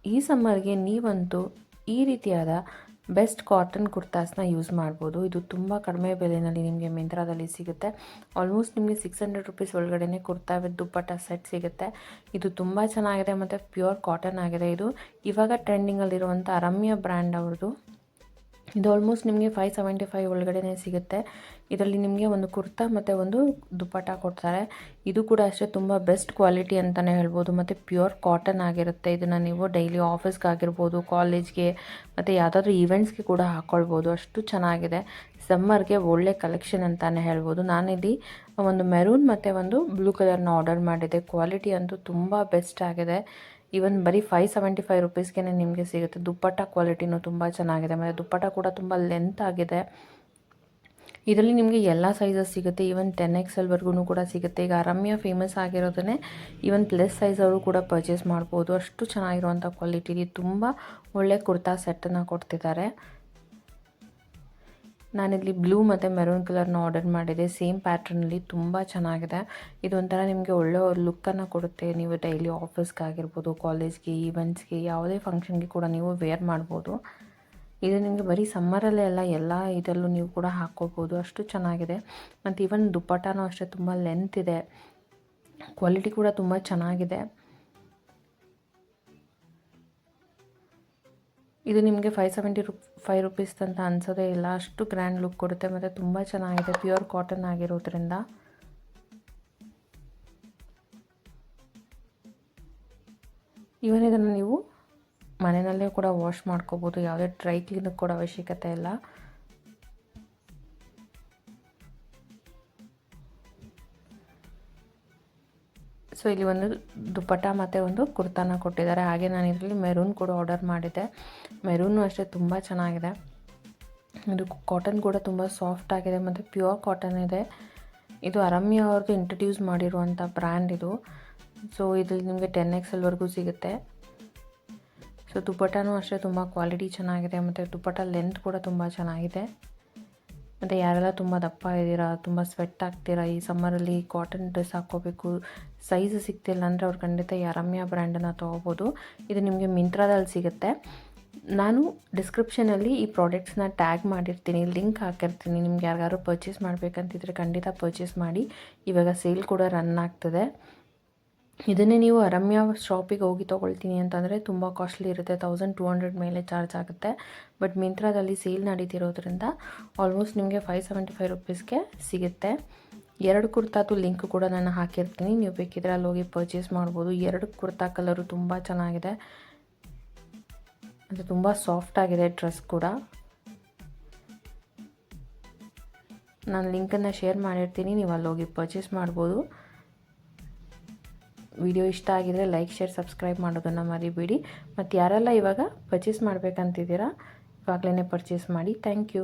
ಈ ಸಮ್ಮರ್ಗೆ ನೀವಂತೂ ಈ ರೀತಿಯಾದ ಬೆಸ್ಟ್ ಕಾಟನ್ ಕುರ್ತಾಸ್ನ ಯೂಸ್ ಮಾಡ್ಬೋದು. ಇದು ತುಂಬ ಕಡಿಮೆ ಬೆಲೆಯಲ್ಲಿ ನಿಮಗೆ ಮಿಂತ್ರಾದಲ್ಲಿ ಸಿಗುತ್ತೆ. ಆಲ್ಮೋಸ್ಟ್ ನಿಮಗೆ 600 ರುಪೀಸ್ ಒಳಗಡೆ ಕುರ್ತಾ ವಿತ್ ದುಪ್ಪಟ್ಟ ಸೆಟ್ ಸಿಗುತ್ತೆ. ಇದು ತುಂಬ ಚೆನ್ನಾಗಿದೆ ಮತ್ತು ಪ್ಯೂರ್ ಕಾಟನ್ ಆಗಿದೆ. ಇದು ಇವಾಗ ಟ್ರೆಂಡಿಂಗಲ್ಲಿರುವಂಥ ಅರಮ್ಯ ಬ್ರ್ಯಾಂಡ್ ಅವ್ರದ್ದು. ಇದು ಆಲ್ಮೋಸ್ಟ್ ನಿಮಗೆ 575 ಒಳಗಡೆ ಸಿಗುತ್ತೆ. ಇದರಲ್ಲಿ ನಿಮಗೆ ಒಂದು ಕುರ್ತಾ ಮತ್ತು ಒಂದು ದುಪ್ಪಟ್ಟ ಕೊಡ್ತಾರೆ. ಇದು ಕೂಡ ಅಷ್ಟೇ ತುಂಬ ಬೆಸ್ಟ್ ಕ್ವಾಲಿಟಿ ಅಂತಲೇ ಹೇಳ್ಬೋದು ಮತ್ತು ಪ್ಯೂರ್ ಕಾಟನ್ ಆಗಿರುತ್ತೆ. ಇದನ್ನು ನೀವು ಡೈಲಿ ಆಫೀಸ್ಗಾಗಿರ್ಬೋದು, ಕಾಲೇಜ್ಗೆ ಮತ್ತು ಯಾವುದಾದ್ರೂ ಈವೆಂಟ್ಸ್ಗೆ ಕೂಡ ಹಾಕ್ಕೊಳ್ಬೋದು. ಅಷ್ಟು ಚೆನ್ನಾಗಿದೆ. ಸಮ್ಮರ್ಗೆ ಒಳ್ಳೆ ಕಲೆಕ್ಷನ್ ಅಂತಲೇ ಹೇಳ್ಬೋದು. ನಾನಿಲ್ಲಿ ಒಂದು ಮೆರೂನ್ ಮತ್ತು ಒಂದು ಬ್ಲೂ ಕಲರ್ನ ಆರ್ಡರ್ ಮಾಡಿದ್ದೆ. ಕ್ವಾಲಿಟಿ ಅಂತೂ ತುಂಬ ಬೆಸ್ಟ್ ಆಗಿದೆ. ಈವನ್ ಬರೀ 575 ರುಪೀಸ್ಗೆ ನಿಮಗೆ ಸಿಗುತ್ತೆ. ದುಪ್ಪಟ್ಟ ಕ್ವಾಲಿಟಿನೂ ತುಂಬ ಚೆನ್ನಾಗಿದೆ ಮತ್ತು ದುಪ್ಪಟ್ಟ ಕೂಡ ತುಂಬ ಲೆಂತ್ ಆಗಿದೆ. ಇದರಲ್ಲಿ ನಿಮಗೆ ಎಲ್ಲ ಸೈಜಸ್ ಸಿಗುತ್ತೆ. ಈವನ್ 10XL ಕೂಡ ಸಿಗುತ್ತೆ. ಈಗ ಅರಮ್ಯ ಫೇಮಸ್ ಆಗಿರೋದನ್ನೇ ಈವನ್ ಪ್ಲಸ್ ಸೈಜ್ ಅವರು ಕೂಡ ಪರ್ಚೇಸ್ ಮಾಡ್ಬೋದು. ಅಷ್ಟು ಚೆನ್ನಾಗಿರುವಂಥ ಕ್ವಾಲಿಟಿಲಿ ತುಂಬ ಒಳ್ಳೆ ಕುರ್ತಾ ಸೆಟ್ಟನ್ನು ಕೊಡ್ತಿದ್ದಾರೆ. ನಾನಿಲ್ಲಿ ಬ್ಲೂ ಮತ್ತು ಮೆರೂನ್ ಕಲರ್ನ ಆರ್ಡರ್ ಮಾಡಿದೆ. ಸೇಮ್ ಪ್ಯಾಟ್ರನಲ್ಲಿ ತುಂಬ ಚೆನ್ನಾಗಿದೆ. ಇದೊಂಥರ ನಿಮಗೆ ಒಳ್ಳೆ ಲುಕ್ಕನ್ನು ಕೊಡುತ್ತೆ. ನೀವು ಡೈಲಿ ಆಫೀಸ್ಗಾಗಿರ್ಬೋದು, ಕಾಲೇಜ್ಗೆ, ಈವೆಂಟ್ಸ್ಗೆ, ಯಾವುದೇ ಫಂಕ್ಷನ್ಗೆ ಕೂಡ ನೀವು ವೇರ್ ಮಾಡ್ಬೋದು. ಇದು ನಿಮಗೆ ಬರೀ ಸಮ್ಮರಲ್ಲೇ ಅಲ್ಲ, ಎಲ್ಲ ಇದರಲ್ಲೂ ನೀವು ಕೂಡ ಹಾಕ್ಕೋಬೋದು. ಅಷ್ಟು ಚೆನ್ನಾಗಿದೆ. ಮತ್ತು ಈವನ್ ದುಪ್ಪಟ್ಟನೂ ಅಷ್ಟೇ ತುಂಬ ಲೆಂತ್ ಇದೆ. ಕ್ವಾಲಿಟಿ ಕೂಡ ತುಂಬ ಚೆನ್ನಾಗಿದೆ. ಇದು ನಿಮಗೆ 575 ರುಪೀಸ್ ಅಂತ ಅನ್ಸೋದೇ ಇಲ್ಲ. ಅಷ್ಟು ಗ್ರ್ಯಾಂಡ್ ಲುಕ್ ಕೊಡುತ್ತೆ ಮತ್ತು ತುಂಬ ಚೆನ್ನಾಗಿದೆ. ಪ್ಯೂರ್ ಕಾಟನ್ ಆಗಿರೋದ್ರಿಂದ ಇವನ್ ಇದನ್ನು ನೀವು ಮನೆಯಲ್ಲೇ ಕೂಡ ವಾಶ್ ಮಾಡ್ಕೋಬೋದು. ಯಾವುದೇ ಡ್ರೈ ಕ್ಲೀನಿಗೆ ಕೂಡ ಅವಶ್ಯಕತೆ ಇಲ್ಲ. ಸೊ ಇಲ್ಲಿ ಒಂದು ದುಪ್ಪಟ್ಟ ಮತ್ತು ಒಂದು ಕುರ್ತಾನ ಕೊಟ್ಟಿದ್ದಾರೆ. ಹಾಗೆ ನಾನು ಇದರಲ್ಲಿ ಮೆರೂನ್ ಕೂಡ ಆರ್ಡರ್ ಮಾಡಿದ್ದೆ. ಮೆರೂನು ಅಷ್ಟೇ ತುಂಬ ಚೆನ್ನಾಗಿದೆ. ಇದು ಕಾಟನ್ ಕೂಡ ತುಂಬ ಸಾಫ್ಟ್ ಆಗಿದೆ ಮತ್ತು ಪ್ಯೂರ್ ಕಾಟನ್ ಇದೆ. ಇದು ಅರಮ್ಯ ಅವ್ರದ್ದು ಇಂಟ್ರಡ್ಯೂಸ್ ಮಾಡಿರುವಂಥ ಬ್ರ್ಯಾಂಡ್ ಇದು. ಸೊ ಇದರಲ್ಲಿ ನಿಮಗೆ 10XL ಸಿಗುತ್ತೆ. ಸೊ ದುಪ್ಪಟ್ಟನೂ ಅಷ್ಟೇ ತುಂಬ ಕ್ವಾಲಿಟಿ ಚೆನ್ನಾಗಿದೆ ಮತ್ತು ದುಪ್ಪಟ್ಟ ಲೆಂತ್ ಕೂಡ ತುಂಬ ಚೆನ್ನಾಗಿದೆ. ಮತ್ತು ಯಾರೆಲ್ಲ ತುಂಬ ದಪ್ಪ ಇದ್ದೀರಾ, ತುಂಬ ಸ್ವೆಟ್ ಆಗ್ತೀರಾ, ಈ ಸಮ್ಮರಲ್ಲಿ ಕಾಟನ್ ಡ್ರೆಸ್ ಹಾಕ್ಕೋಬೇಕು, ಸೈಜ್ ಸಿಗ್ತಿಲ್ಲ ಅಂದರೆ ಅವ್ರು ಖಂಡಿತ ಈ ಅರಮ್ಯ ಬ್ರ್ಯಾಂಡನ್ನು ತೊಗೋಬೋದು. ಇದು ನಿಮಗೆ ಮಿಂತ್ರಾದಲ್ಲಿ ಸಿಗುತ್ತೆ. ನಾನು ಡಿಸ್ಕ್ರಿಪ್ಷನಲ್ಲಿ ಈ ಪ್ರಾಡಕ್ಟ್ಸ್ನ ಟ್ಯಾಗ್ ಮಾಡಿರ್ತೀನಿ, ಲಿಂಕ್ ಹಾಕಿರ್ತೀನಿ. ನಿಮ್ಗೆ ಯಾರಿಗಾದ್ರು ಪರ್ಚೇಸ್ ಮಾಡಬೇಕಂತಿದ್ರೆ ಖಂಡಿತ ಪರ್ಚೇಸ್ ಮಾಡಿ. ಇವಾಗ ಸೇಲ್ ಕೂಡ ರನ್ ಆಗ್ತದೆ. ಇದನ್ನೇ ನೀವು ಅರಮ್ಯ ಶಾಪಿಗೆ ಹೋಗಿ ತೊಗೊಳ್ತೀನಿ ಅಂತಂದರೆ ತುಂಬ ಕಾಸ್ಟ್ಲಿ ಇರುತ್ತೆ. 1200 ಮೇಲೆ ಚಾರ್ಜ್ ಆಗುತ್ತೆ. ಬಟ್ ಮಿಂತ್ರಾದಲ್ಲಿ ಸೇಲ್ ನಡೀತಿರೋದ್ರಿಂದ ಆಲ್ಮೋಸ್ಟ್ ನಿಮಗೆ 575 ರುಪೀಸ್ಗೆ ಸಿಗುತ್ತೆ. 2 ಕುರ್ತಾದು ಲಿಂಕ್ ಕೂಡ ನಾನು ಹಾಕಿರ್ತೀನಿ. ನೀವು ಬೇಕಿದ್ರೆ ಅಲ್ಲಿ ಹೋಗಿ ಪರ್ಚೇಸ್ ಮಾಡ್ಬೋದು. 2 ಕುರ್ತಾ ಕಲರು ತುಂಬ ಚೆನ್ನಾಗಿದೆ ಮತ್ತು ತುಂಬ ಸಾಫ್ಟ್ ಆಗಿದೆ ಡ್ರೆಸ್ ಕೂಡ. ನಾನು ಲಿಂಕನ್ನು ಶೇರ್ ಮಾಡಿರ್ತೀನಿ, ನೀವು ಅಲ್ಲಿ ಹೋಗಿ ಪರ್ಚೇಸ್ ಮಾಡ್ಬೋದು. ವಿಡಿಯೋ ಇಷ್ಟ ಆಗಿದರೆ ಲೈಕ್, ಶೇರ್, ಸಬ್ಸ್ಕ್ರೈಬ್ ಮಾಡೋದನ್ನು ಮರಿಬೇಡಿ. ಮತ್ತು ಯಾರೆಲ್ಲ ಇವಾಗ ಪರ್ಚೇಸ್ ಮಾಡಬೇಕಂತಿದ್ದೀರಾ ಇವಾಗಲೇ ಪರ್ಚೇಸ್ ಮಾಡಿ. Thank you.